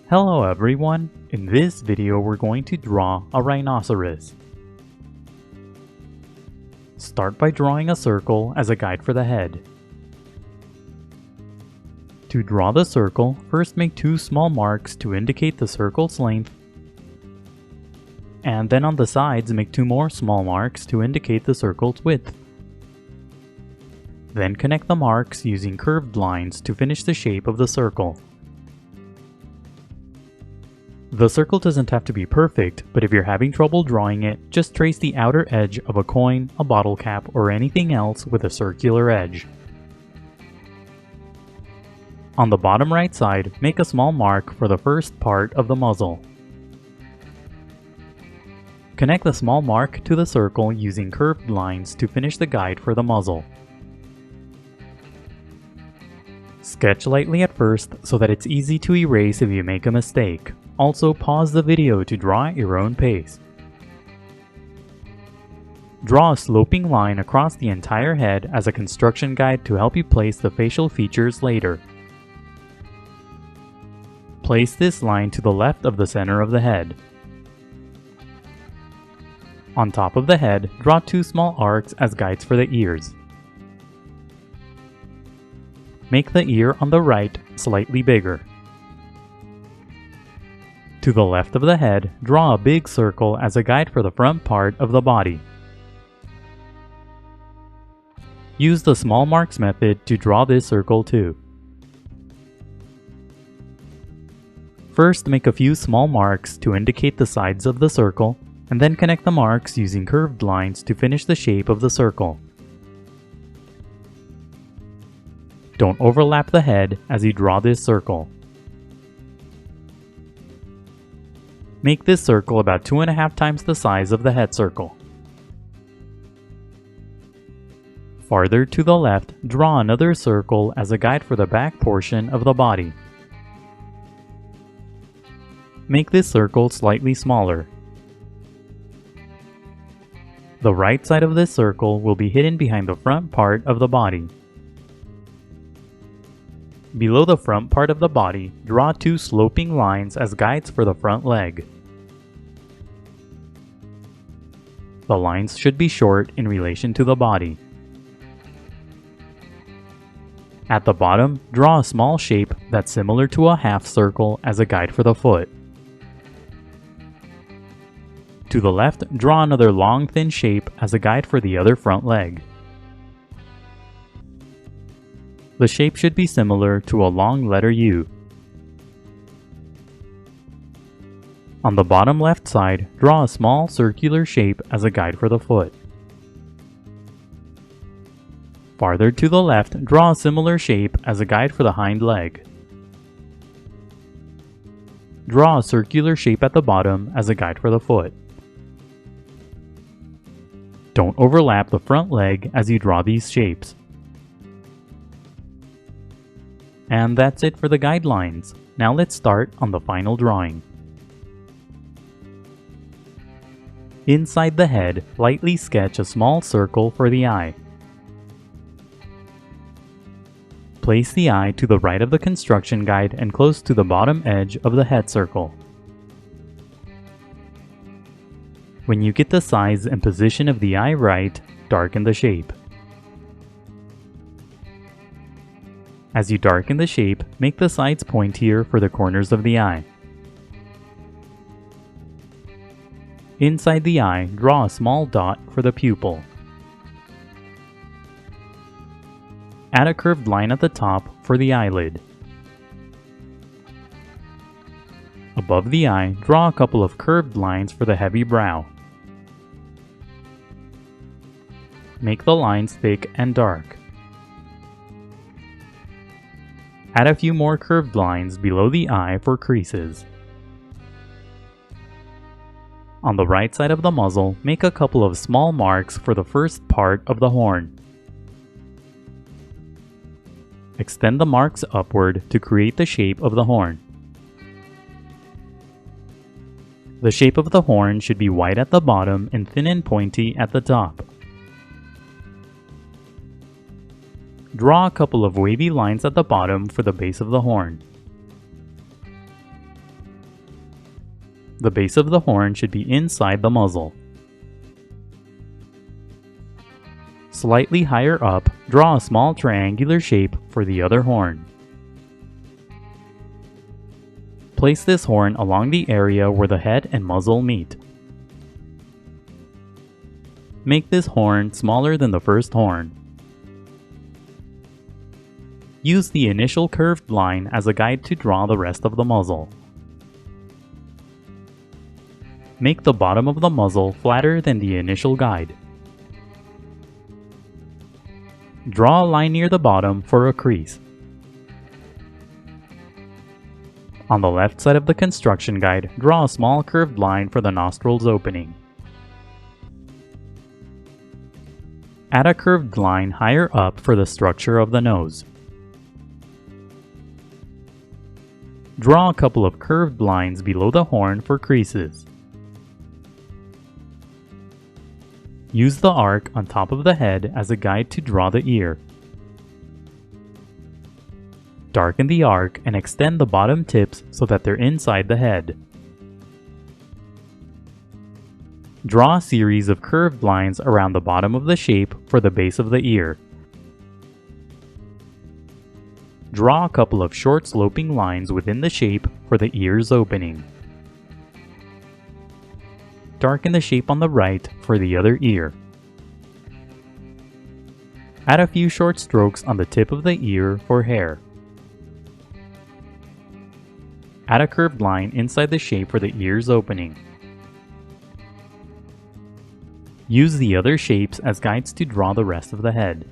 Hello everyone, in this video we're going to draw a rhinoceros. Start by drawing a circle as a guide for the head. To draw the circle, first make two small marks to indicate the circle's length, and then on the sides make two more small marks to indicate the circle's width. Then connect the marks using curved lines to finish the shape of the circle. The circle doesn't have to be perfect, but if you're having trouble drawing it, just trace the outer edge of a coin, a bottle cap, or anything else with a circular edge. On the bottom right side, make a small mark for the first part of the muzzle. Connect the small mark to the circle using curved lines to finish the guide for the muzzle. Sketch lightly at first so that it's easy to erase if you make a mistake. Also, pause the video to draw at your own pace. Draw a sloping line across the entire head as a construction guide to help you place the facial features later. Place this line to the left of the center of the head. On top of the head, draw two small arcs as guides for the ears. Make the ear on the right slightly bigger. To the left of the head, draw a big circle as a guide for the front part of the body. Use the small marks method to draw this circle too. First, make a few small marks to indicate the sides of the circle, and then connect the marks using curved lines to finish the shape of the circle. Don't overlap the head as you draw this circle. Make this circle about 2.5 times the size of the head circle. Farther to the left, draw another circle as a guide for the back portion of the body. Make this circle slightly smaller. The right side of this circle will be hidden behind the front part of the body. Below the front part of the body, draw two sloping lines as guides for the front leg. The lines should be short in relation to the body. At the bottom, draw a small shape that's similar to a half circle as a guide for the foot. To the left, draw another long thin shape as a guide for the other front leg. The shape should be similar to a long letter U. On the bottom left side, draw a small circular shape as a guide for the foot. Farther to the left, draw a similar shape as a guide for the hind leg. Draw a circular shape at the bottom as a guide for the foot. Don't overlap the front leg as you draw these shapes. And that's it for the guidelines. Now let's start on the final drawing. Inside the head, lightly sketch a small circle for the eye. Place the eye to the right of the construction guide and close to the bottom edge of the head circle. When you get the size and position of the eye right, darken the shape. As you darken the shape, make the sides pointier for the corners of the eye. Inside the eye, draw a small dot for the pupil. Add a curved line at the top for the eyelid. Above the eye, draw a couple of curved lines for the heavy brow. Make the lines thick and dark. Add a few more curved lines below the eye for creases. On the right side of the muzzle, make a couple of small marks for the first part of the horn. Extend the marks upward to create the shape of the horn. The shape of the horn should be wide at the bottom and thin and pointy at the top. Draw a couple of wavy lines at the bottom for the base of the horn. The base of the horn should be inside the muzzle. Slightly higher up, draw a small triangular shape for the other horn. Place this horn along the area where the head and muzzle meet. Make this horn smaller than the first horn. Use the initial curved line as a guide to draw the rest of the muzzle. Make the bottom of the muzzle flatter than the initial guide. Draw a line near the bottom for a crease. On the left side of the construction guide, draw a small curved line for the nostrils opening. Add a curved line higher up for the structure of the nose. Draw a couple of curved lines below the horn for creases. Use the arc on top of the head as a guide to draw the ear. Darken the arc and extend the bottom tips so that they're inside the head. Draw a series of curved lines around the bottom of the shape for the base of the ear. Draw a couple of short sloping lines within the shape for the ear's opening. Darken the shape on the right for the other ear. Add a few short strokes on the tip of the ear for hair. Add a curved line inside the shape for the ear's opening. Use the other shapes as guides to draw the rest of the head.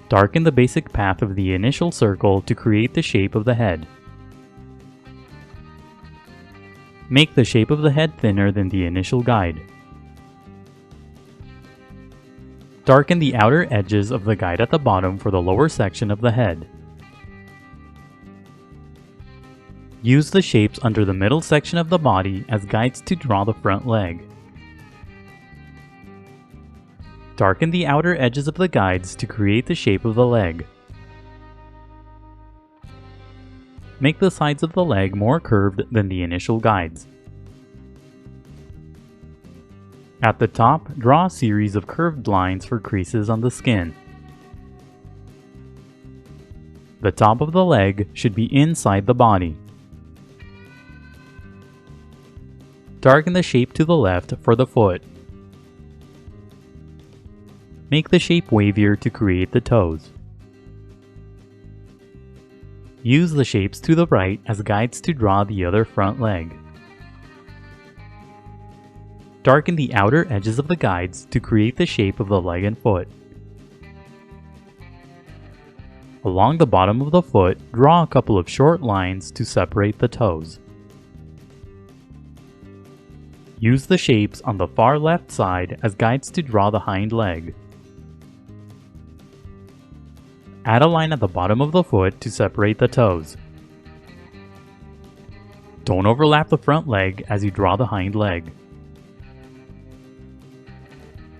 Darken the basic path of the initial circle to create the shape of the head. Make the shape of the head thinner than the initial guide. Darken the outer edges of the guide at the bottom for the lower section of the head. Use the shapes under the middle section of the body as guides to draw the front leg. Darken the outer edges of the guides to create the shape of the leg. Make the sides of the leg more curved than the initial guides. At the top, draw a series of curved lines for creases on the skin. The top of the leg should be inside the body. Darken the shape to the left for the foot. Make the shape wavier to create the toes. Use the shapes to the right as guides to draw the other front leg. Darken the outer edges of the guides to create the shape of the leg and foot. Along the bottom of the foot, draw a couple of short lines to separate the toes. Use the shapes on the far left side as guides to draw the hind leg. Add a line at the bottom of the foot to separate the toes. Don't overlap the front leg as you draw the hind leg.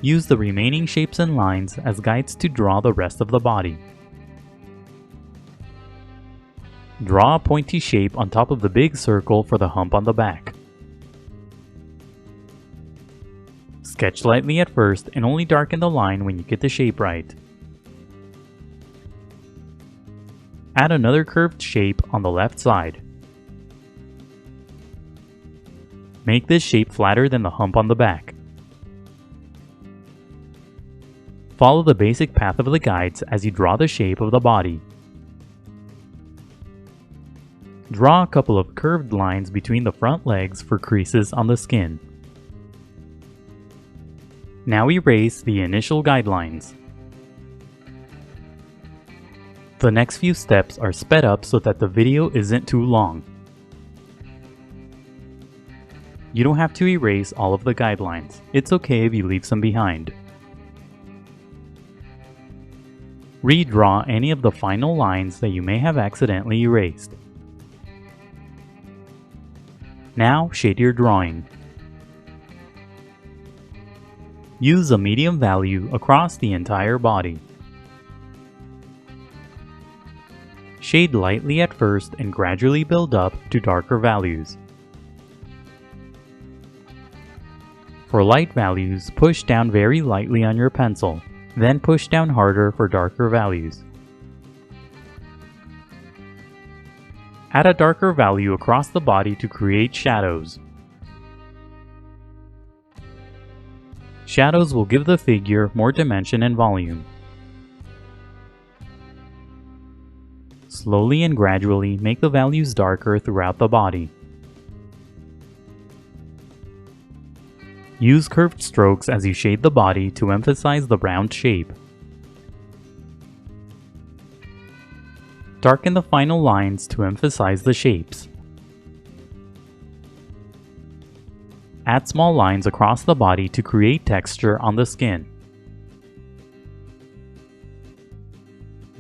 Use the remaining shapes and lines as guides to draw the rest of the body. Draw a pointy shape on top of the big circle for the hump on the back. Sketch lightly at first and only darken the line when you get the shape right. Add another curved shape on the left side. Make this shape flatter than the hump on the back. Follow the basic path of the guides as you draw the shape of the body. Draw a couple of curved lines between the front legs for creases on the skin. Now erase the initial guidelines. The next few steps are sped up so that the video isn't too long. You don't have to erase all of the guidelines. It's okay if you leave some behind. Redraw any of the final lines that you may have accidentally erased. Now shade your drawing. Use a medium value across the entire body. Shade lightly at first and gradually build up to darker values. For light values, push down very lightly on your pencil, then push down harder for darker values. Add a darker value across the body to create shadows. Shadows will give the figure more dimension and volume. Slowly and gradually make the values darker throughout the body. Use curved strokes as you shade the body to emphasize the round shape. Darken the final lines to emphasize the shapes. Add small lines across the body to create texture on the skin.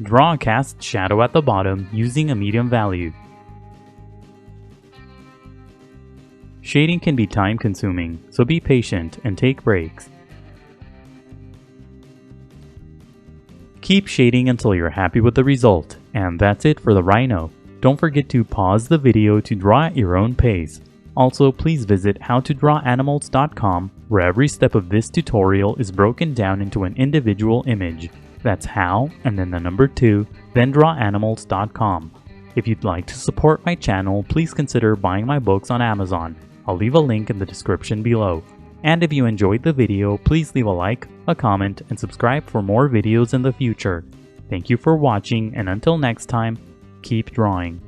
Draw a cast shadow at the bottom using a medium value. Shading can be time-consuming, so be patient and take breaks. Keep shading until you're happy with the result, and that's it for the Rhino. Don't forget to pause the video to draw at your own pace. Also, please visit howtodrawanimals.com, where every step of this tutorial is broken down into an individual image. That's how, and then the number 2, then drawanimals.com. If you'd like to support my channel, please consider buying my books on Amazon. I'll leave a link in the description below. And if you enjoyed the video, please leave a like, a comment, and subscribe for more videos in the future. Thank you for watching, and until next time, keep drawing.